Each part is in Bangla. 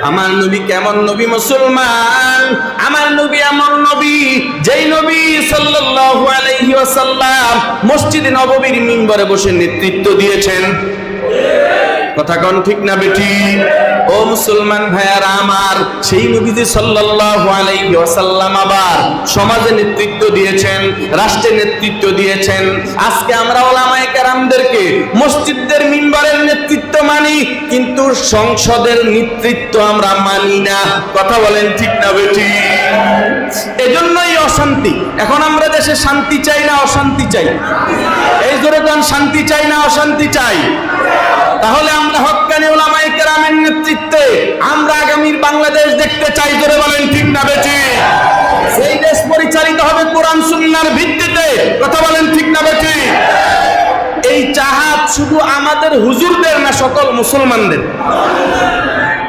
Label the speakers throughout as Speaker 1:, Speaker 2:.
Speaker 1: আমার নবী কেমন নবী মুসলমান? আমার নবী এমন নবী যেই নবী সাল্লাল্লাহু আলাইহি ওয়াসাল্লাম মসজিদে নববীর মিম্বরে বসে নেতৃত্ব দিয়েছেন। কথা কোন ঠিক না বেটি? ও মুসলমান ভাইয়ারা আমার, সেই নবীজি সাল্লাল্লাহু আলাইহি ওয়াসাল্লাম আবার সমাজে নেতৃত্ব দিয়েছেন, রাষ্ট্রে নেতৃত্ব দিয়েছেন। আজকে আমরা উলামায়ে কেরামদেরকে মসজিদের মিম্বরের নেতৃত্ব মানি, কিন্তু সংসদের নেতৃত্ব আমরা মানি না। কথা বলেন ঠিক না বেটি? এজন্যই অশান্তি। এখন আমরা দেশে শান্তি চাই না অশান্তি চাই? এই জোরে কোন শান্তি চাই না অশান্তি চাই? তাহলে আমরা হক্কানি উলামায়ে কেরামের নেতৃত্বে আমরা আগামীর বাংলাদেশ দেখতে চাই। জোরে বলেন ঠিক না বেটি? সেই দেশ পরিচালিত হবে কোরআন সুন্নাহর ভিত্তিতে। কথা বলেন ঠিক না বেটি? এই চাহাত শুধু আমাদের হুজুরদের না, সকল মুসলমানদের।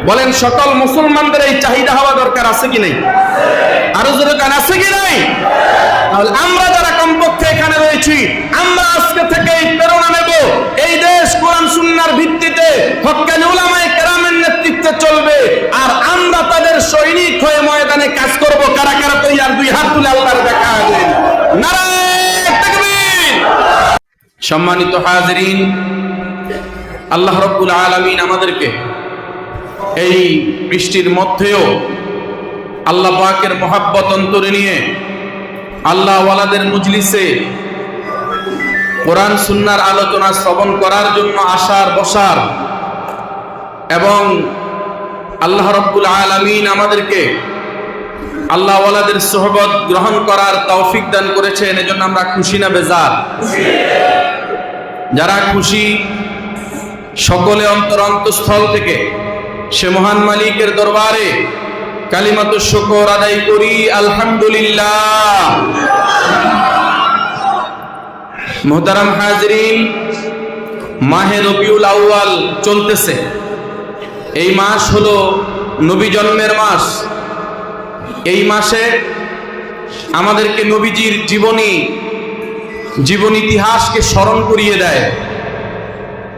Speaker 1: বলেন সকল মুসলমানদের এই চাহিদা হওয়া দরকার আছে কি নাই? আরো জোরে কান আছে কি নাই? তাহলে আমরা যারা কমপক্ষে এখানে রয়েছি, আমরা আজকে থেকে এই প্রেরণা নেব, এই দেশ কোরআন সুন্নাহর ভিত্তিতে হক্কানি উলামায়ে কেরামের নেতৃত্বে চলবে, আর আমরা তাদের সৈনিক হয়ে ময়দানে কাজ করব। কারা কারা তৈয়ার? দুই হাত তুলে আল্লাহর দেখা দেন। নারায়ে তাকবীর। সম্মানিত হাজিরিন, আল্লাহ রাব্বুল আলামিন আমাদেরকে এই বৃষ্টির মধ্যেও আল্লাহ পাকের মহব্বত অন্তরে নিয়ে আল্লাহ ওয়ালাদের মজলিসে কোরআন সুন্নাহর আলোচনা শ্রবণ করার জন্য আসার বসার এবং আল্লাহ রাব্বুল আলামিন আমাদেরকে আল্লাহ ওয়ালাদের সোহবত গ্রহণ করার তৌফিক দান করেছেন। এজন্য আমরা খুশি না বেজার? যারা খুশি, সকলে অন্তরস্থল থেকে সে মহান মালিকের দরবারে কালিমাতুশ শুকর আদায় করি, আলহামদুলিল্লাহ। মুহতারাম হাজিরিন, মাহে রবিউল আউয়াল চলতেছে। এই মাস হলো নবী জন্মের মাস। এই মাসে আমাদেরকে নবীজির জীবন ইতিহাসকে স্মরণ করিয়ে দেয়।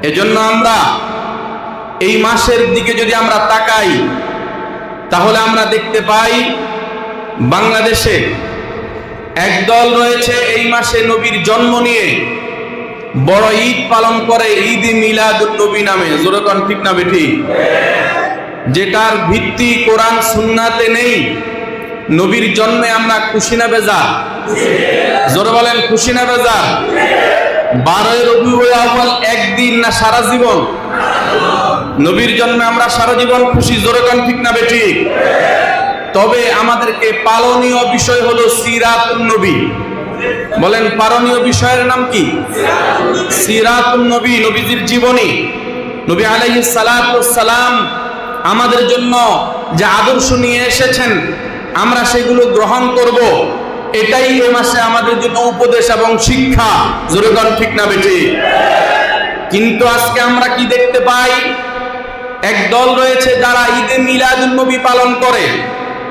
Speaker 1: এজন্য আমরা এই মাসের দিকে যদি আমরা তাকাই, তাহলে আমরা দেখতে পাই বাংলাদেশে একদল রয়েছে এই মাসে নবীর জন্ম নিয়ে বড় ঈদ পালন করে, ঈদ মিলাদুন নবী নামে। জোরে কোন ঠিক না বেটি? যেটার ভিত্তি কোরআন সুন্নাতে নেই। নবীর জন্মে আমরা খুশি না বেজার? জোরে বলেন খুশি না বেজার? 12 রবিউল আউয়াল একদিন না সারা জীবন? নবীর জন্মে আমরা সারা জীবন খুশি। জোরে কোন ঠিক না বেটি? তবে আমাদেরকে পালনীয় বিষয় হলো সিরাতুন নবী। বলেন পালনীয় বিষয়ের নাম কি? সিরাতুন নবী, নবীজির জীবনী। নবী আলাইহিস সালাতু ওয়াস সালাম আমাদের জন্য যে আদর্শ নিয়ে এসেছেন, আমরা সেগুলো গ্রহণ করব। এটাই এই মাসে আমাদের জন্য উপদেশ এবং শিক্ষা। জোরে কোন ঠিক না বেটি? কিন্তু আজকে আমরা কি দেখতে পাই? এক দল রয়েছে যারা ঈদে মিলাদুন নবী পালন করে,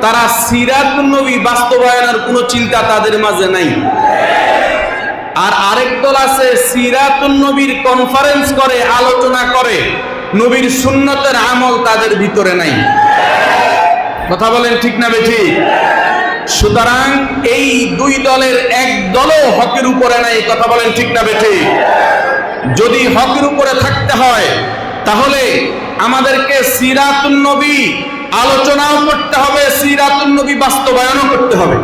Speaker 1: তারা সিরাতুন নবী বাস্তবায়নের কোনো চিন্তা তাদের মাঝে নাই। আর আরেক দল আছে সিরাতুন নবীর কনফারেন্স করে, আলোচনা করে, নবীর সুন্নতের আমল তাদের ভিতরে নাই। কথা বলেন ঠিক না বেঠি? সুতরাং এই দুই দলের এক দলও হকের উপরে নাই। কথা বলেন ঠিক না বেঠি? যদি হকের উপরে থাকতে হয়, তাহলে আমাদেরকে সিরাতুন নবী আলোচনাও করতে হবে, সিরাতুন নবী বাস্তবায়নও করতে হবে।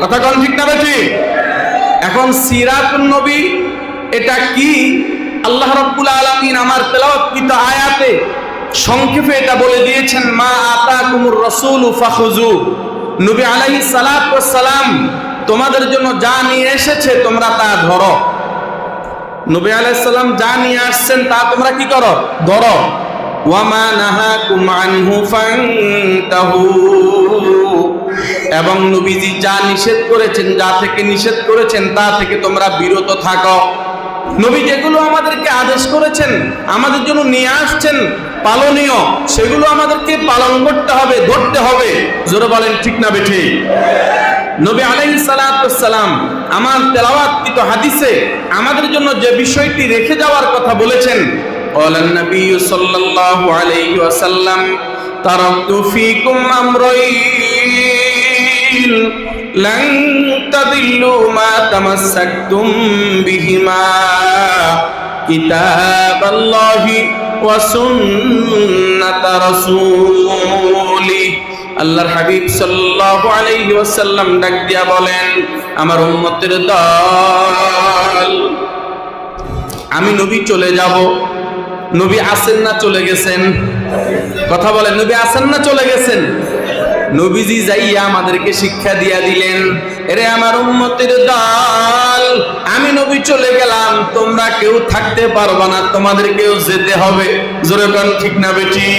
Speaker 1: কথা কোন ঠিক না বেঠি? এখন সিরাতুন নবী এটা কি? আল্লাহ রাব্বুল আলামিন আমার তেলাওয়াতকৃত আয়াতে সংক্ষেপে এটা বলে দিয়েছেন, মা আতাকুমুর রাসূলু ফাখুযু। নবী আলাইহিস সালাতু ওয়াস সালাম তোমাদের জন্য যা নিয়ে এসেছে তোমরা তা ধরো। নবী আলাইহিস সালাম যা নিয়ে আসছেন তা তোমরা কি করো? ধরো। ওয়া মা নাহাকুম আনহু ফান্তাহু। এবং নবীজি যা নিষেধ করেছেন, যা থেকে নিষেধ করেছেন তা থেকে তোমরা বিরত থাকো। নবী যেগুলো আমাদেরকে আদেশ করেছেন, আমাদের জন্য নিয়ে আসছেন পালনীয়, সেগুলো আমাদেরকে পালন করতে হবে, ধরতে হবে। জোরে বলেন ঠিক না বেঠি? নবী আলাইহিস সালাতু ওয়াস সালাম আমার তেলাওয়াতকৃত হাদিসে আমাদের জন্য যে বিষয়টি রেখে যাওয়ার কথা বলেছেন, ক্বালান নবী সাল্লাল্লাহু আলাইহি ওয়াসাল্লাম তারাকতু ফীকুম আমরাইন লান তাদিল্লু মা তামাসসাকতুম বিহিমা কিতাবাল্লাহি ওয়া সুন্নাতা রাসূলি। আল্লাহর হাবিব সাল্লাল্লাহু আলাইহি ওয়াসাল্লাম ডাক দিয়া বলেন, আমার উম্মতের দল, আমি নবী চলে যাব। নবী আছেন না চলে গেছেন? কথা বলেন, নবী আছেন না চলে গেছেন? নবীজি যাইয়া আমাদেরকে শিক্ষা দিয়া দিলেন, এরে আমার উম্মতের দল, আমি নবী চলে গেলাম, তোমরা কেউ থাকতে পারবা না, তোমাদেরকেও যেতে হবে। জোরে বলেন ঠিক না বেটি?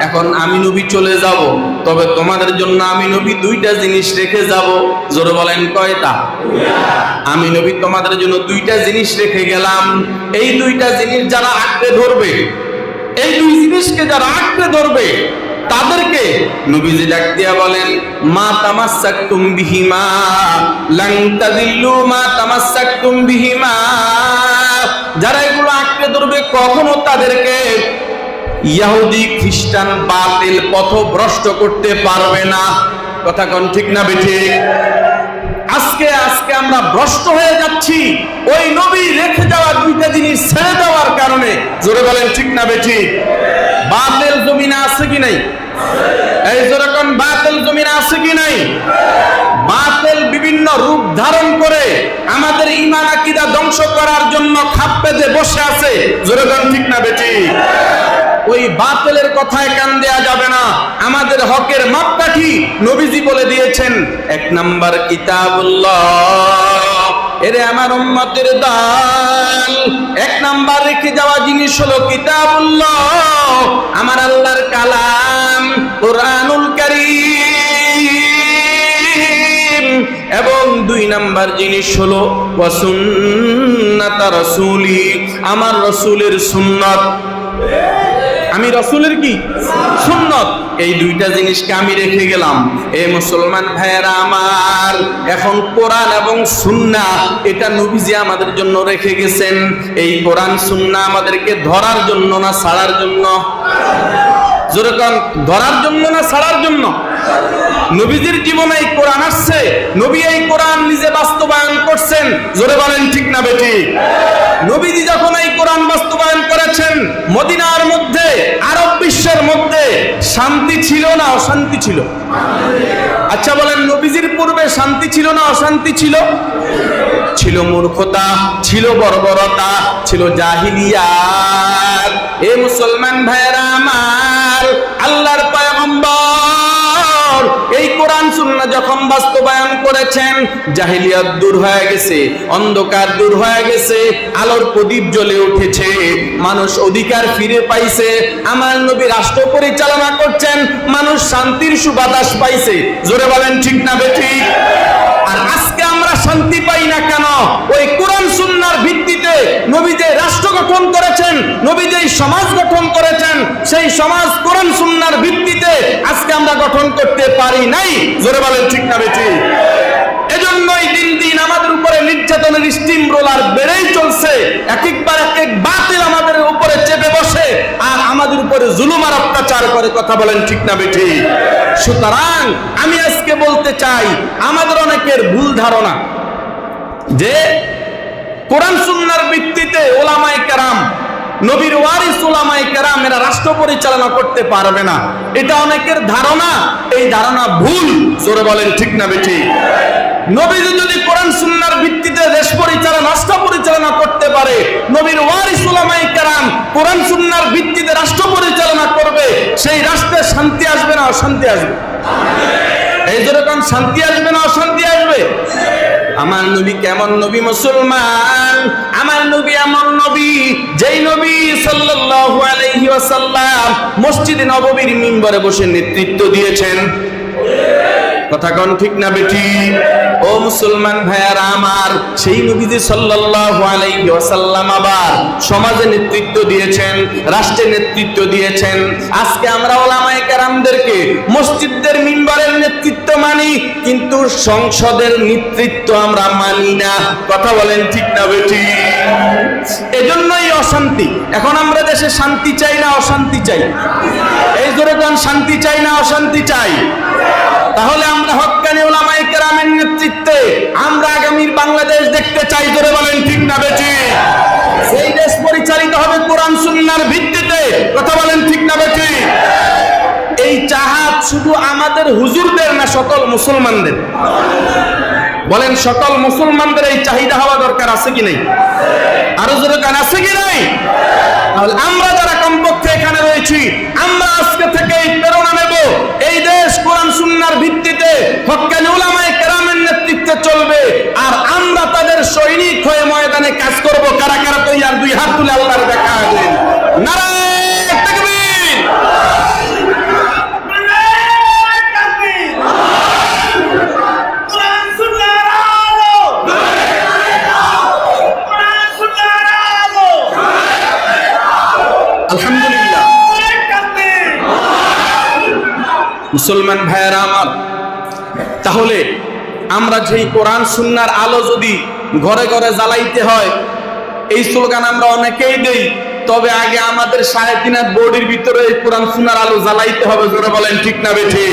Speaker 1: এখন আমি নবী চলে যাব, তবে তোমাদের জন্য আমি নবী দুইটা জিনিস রেখে যাব। জোরে বলেন কয়টা? আমি নবী তোমাদের জন্য দুইটা জিনিস রেখে গেলাম। এই দুইটা জিনিস যারা আঁকড়ে ধরবে, এই দুই জিনিসকে যারা আঁকড়ে ধরবে, তাদেরকে নবীজি ডাক দিয়া বলেন, মা তামাসসাকতুম বিহিমা লান তাদিল্লু মা তামাসসাকতুম বিহিমা। যারা এগুলো আঁকড়ে ধরবে, কখনো তাদেরকে ইহুদি খ্রিস্টান বাতিল পথভ্রষ্ট করতে পারবে না। কথা কোন ঠিক না বেঠিক? আজকে আমরা ভ্রষ্ট হয়ে যাচ্ছি ওই নবী রেখে যাওয়া দুইটা জিনিস ছেড়ে দেওয়ার কারণে। জোরে বলেন ঠিক না বেঠিক? বাতিল জমিনে আছে কি নাই? এই জোরে কোন বাতিল জমিনে আছে কি নাই? বাতিল বিভিন্ন রূপ ধারণ করে আমাদের ঈমান আকীদা ধ্বংস করার জন্য খাপ পেতে বসে আছে। জোরে কোন ঠিক না বেঠিক? ওই বাতিলের কথায় কান দেয়া যাবে না। আমাদের হকের মাপকাঠি নবীজি বলে দিয়েছেন, এক নাম্বার কিতাবুল্লাহ। এরে আমার উম্মতের দল, এক নাম্বার রেখে যাওয়া জিনিস হলো কিতাবুল্লাহ, আমার আল্লাহর কালাম কোরআনুল কারীম। এবং দুই নাম্বার জিনিস হলো ওয়া সুন্নাতা রাসূলি, আমার রাসূলের সুন্নাত। আমি রাসূলের কি সুন্নাত, এই দুইটা জিনিসকে আমি রেখে গেলাম। এই মুসলমান ভাইয়েরা আমার, এখন কোরআন এবং সুন্নাহ এটা নবীজি আমাদের জন্য রেখে গেছেন। এই কোরআন সুন্নাহ আমাদেরকে ধরার জন্য না ছাড়ার জন্য? জোরে কোন, ধরার জন্য না ছাড়ার জন্য? নবীজির জীবনে এই কোরআন আসছে, নবী এই কোরআন নিজে বাস্তবায়ন করছেন। জোরে বলেন ঠিক না বেটি? নবীজি যখন এই কোরআন বাস্তবায়ন করেছেন, মদিনার মধ্যে, আরব বিশ্বের মধ্যে শান্তি ছিল না অশান্তি ছিল? আচ্ছা বলেন, নবীজির পূর্বে শান্তি ছিল না অশান্তি ছিল? ছিল মূর্খতা, ছিল বর্বরতা, ছিল জাহিলিয়াত। এ মুসলমান ভাইয়েরা আমার, আল্লাহর পয়গম্বর এই কোরআন সুন্নাহ যখন বাস্তবায়ন করেছেন, জাহিলিয়াত দূর হয়ে গেছে, অন্ধকার দূর হয়ে গেছে, আলোর প্রদীপ জ্বলে উঠেছে, মানুষ অধিকার ফিরে পাইছে। আমার নবী রাষ্ট্র পরিচালনা করছেন, মানুষ শান্তির সুবাতাস পাইছে। জোরে বলেন ঠিক না বেঠিক? আর আজকে আমরা শান্তি পাই না কেন? ওই কোরআন সুন্নাহর ভিত্তিতে নবী যে রাষ্ট্র গঠন করেছেন, নবী যে সমাজ গঠন করেছেন, সেই সমাজ কোরআন সুন্নাহর ভিত্তিতে আজকে আমরা গঠন করতে পারি নাই। জোরে বলেন ঠিক না বেঠিক? এজন্যই দিন দিন আমাদের উপরে নির্যাতনের স্টিম রোলার বেড়েই চলছে। এক এক বাতিল আমাদের উপরে চেপে বসে আর আমাদের উপরে জুলুম আর অত্যাচার করে। কথা বলেন ঠিক না বেঠিক? সুতরাং আমি আজকে বলতে চাই, আমাদের অনেকের ভুল ধারণা যে কোরআন সুন্নাহর ভিত্তিতে উলামায়ে কেরাম, নবীর ওয়ারিস উলামায়ে কেরাম এরা রাষ্ট্র পরিচালনা করতে পারবে না, এটা অনেকের ধারণা। এই ধারণা ভুল। জোরে বলেন ঠিক না বেঠিক? নবীজি যদি কোরআন সুন্নাহর ভিত্তিতে দেশ পরিচালনা, রাষ্ট্র পরিচালনা করতে পারে, নবীর ওয়ারিস উলামায়ে কেরাম কোরআন সুন্নাহর ভিত্তিতে রাষ্ট্র পরিচালনা করবে, সেই রাষ্ট্রে শান্তি আসবে না অশান্তি আসবে? এই যেরকম শান্তি আসবে না অশান্তি আসবে? আমার নবী কেমন নবী মুসলমান? আমার নবী এমন নবী, যেই নবী সাল্লাল্লাহু আলাইহি ওয়াসাল্লাম মসজিদে নববীর মিম্বরে বসে নেতৃত্ব দিয়েছেন। কথা কোন ঠিক না বেটি? ও মুসলমান ভাইয়ারা আমার, সেই নবীজি সাল্লাল্লাহু আলাইহি ওয়াসাল্লাম আবার সমাজে নেতৃত্ব দিয়েছেন, রাষ্ট্রে নেতৃত্ব দিয়েছেন। আজকে আমরা উলামায়ে কেরামদেরকে মসজিদদের মিম্বরের নেতৃত্ব মানি, কিন্তু সংসদের নেতৃত্ব আমরা মানি না। কথা বলেন ঠিক না বেটি? এজন্যই অশান্তি। এখন আমরা দেশে শান্তি চাই না অশান্তি চাই? এই জোরে কোন শান্তি চাই না অশান্তি চাই? তাহলে আমরা হক্কানি উলামায়ে কেরামের নেতৃত্বে আমরা আগামীর বাংলাদেশ দেখতে চাই। জোরে বলেন ঠিক না বেটি? সেই দেশ পরিচালিত হবে কোরআন সুন্নাহর ভিত্তিতে। কথা বলেন ঠিক না বেটি? এই চাহাত শুধু আমাদের হুজুরদের না, সকল মুসলমানদের। বলেন সকল মুসলমানদের এই চাহিদা হওয়া দরকার আছে কি নাই? আরো জোরে কান আছে কি নাই? তাহলে আমরা যারা কমপক্ষে এখানে রয়েছি, আমরা আজকে থেকে এই প্রেরণা নেব, এই দেশ কোরআন সুন্নাহর ভিত্তিতে হক্কানি উলামায়ে কেরামের নেতৃত্বে চলবে, আর আমরা তাদের সৈনিক হয়ে ময়দানে কাজ করব। কারা কারা তৈয়ার? দুই হাত তুলে আল্লাহর দেখা দেন। নারায়ে তাকবীর! আলহামদুলিল্লাহ। মুসলমান ভাইয়েরা আমার, তাহলে আমরা যেই কোরআন সুন্নাহর আলো যদি ঘরে ঘরে জ্বালাইতে হয়, এই স্লোগান আমরা অনেকেই দেই, তবে আগে আমাদের 3.5 হাত বডির ভিতরে এই কোরআন সুন্নাহর আলো জ্বালাইতে হবে। জোরে বলেন ঠিক না বেঠি?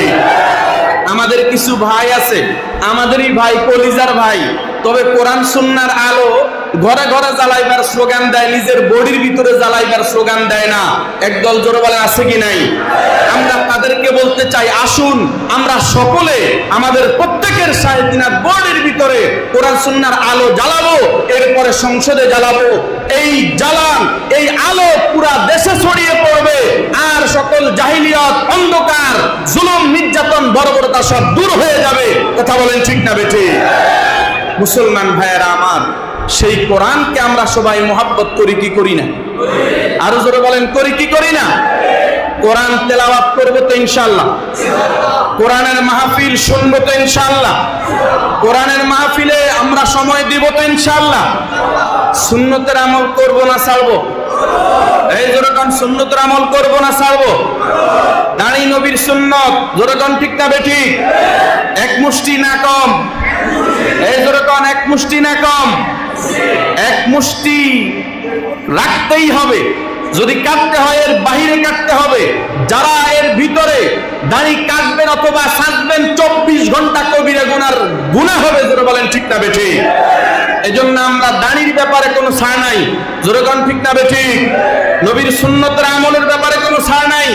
Speaker 1: আমাদের কিছু ভাই আছে, আমাদেরই ভাই, কলিজার ভাই, তবে কোরআন সুন্নাহর আলো ঘরে ঘরে জ্বালাইবার স্লোগান দেয়, নিজের বডির ভিতরে জ্বালাইবার স্লোগান দেয় না। একদল জোরে বলেন আছে কি নাই? আমরা তাদেরকে বলতে চাই, আসুন আমরা সকলে আমাদের প্রত্যেকের 3.5 হাত বডির ভিতরে কোরআন সুন্নাহর আলো জ্বালাবো, এরপরে সংসদে জ্বালাবো। এই জ্বালান, এই আলো পুরা দেশে ছড়িয়ে পড়বে, আর সকল জাহিলিয়াত, অন্ধকার, জুলুম, নির্যাতন, বর্বরতা সব দূর হয়ে যাবে। কথা বলেন ঠিক না বেঠি? মুসলমান ভাইয়েরা আমার, সেই কোরআনকে আমরা সবাই মহব্বত করি কি করি না? আরো জোরে বলেন, করি কি করি না? কোরআন তেলাওয়াত করবো তো ইনশাআল্লাহ, কোরআনের মাহফিল শুনবো তো ইনশাআল্লাহ, কোরআনের মাহফিলে আমরা সময় দিব তো ইনশাআল্লাহ। সুন্নতের আমল করবো না ছাড়বো? এই জোরে কোন সুন্নতের আমল করবো না ছাড়বো? দাঁড়ি নবীর সুন্নত, জোরে কোন ঠিক না বেঠি? এক মুষ্টি না কম। এই জোরে কোন এক মুষ্টি না কম? এক মুষ্টি রাখতেই হবে। যদি কাটতে হয় এর বাহিরে কাটতে হবে। যারা এর ভিতরে দাড়ি কাটবেন অথবা সাজবেন, 24 ঘন্টা কবিরা গুনার গুনাহ হবে। জোরে বলেন ঠিক না বেঠি? এজন্য আমরা দাড়ির ব্যাপারে কোনো ছাড় নাই। জোরে কোন ঠিক না বেঠি? নবীর সুন্নতের আমলের ব্যাপারে কোনো ছাড় নাই।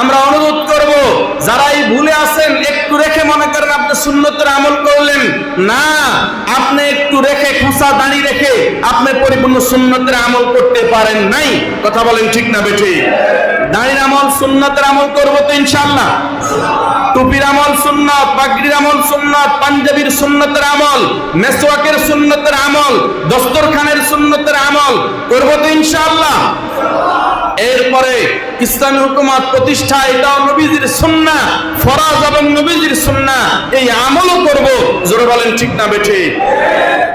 Speaker 1: আমরা অনুরোধ করব, যারাই ভুলে আছেন, একটু রেখে মনে করেন আপনি সুন্নতের আমল করলেন না, আপনি একটু রেখে, খোঁচা দাড়ি রেখে আপনি পরিপূর্ণ সুন্নতের আমল করতে পারেন নাই। কথা বলেন ঠিক না বেঠি? দাড়ির আমল, সুন্নতের আমল করবো তো ইনশাআল্লাহ। টুপির আমল সুন্নত, পাগড়ির আমল সুন্নত, পাঞ্জাবির সুন্নতের আমল, মেসওয়াকের সুন্নতের আমল, দস্তরখানের সুন্নতের আমল করবো তো ইনশাআল্লাহ। এরপরে ইসলামী হুকুমত প্রতিষ্ঠা, এটাও নবীজির সুন্নাহ, ফরজ এবং নবীজির সুন্নাহ, এই আমলও করব। জোরে বলেন ঠিক না বেঠি?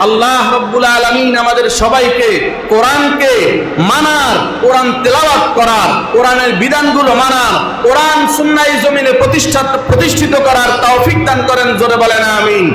Speaker 1: আল্লাহ রাব্বুল আলামিন আমাদের সবাইকে কোরআনকে মানার, কোরআন তেলাওয়াত করার, কোরআনের বিধানগুলো মানার, কোরআন সুন্নাহ এই জমিনে প্রতিষ্ঠিত করার তৌফিক দান করেন। জোরে বলেন আমিন।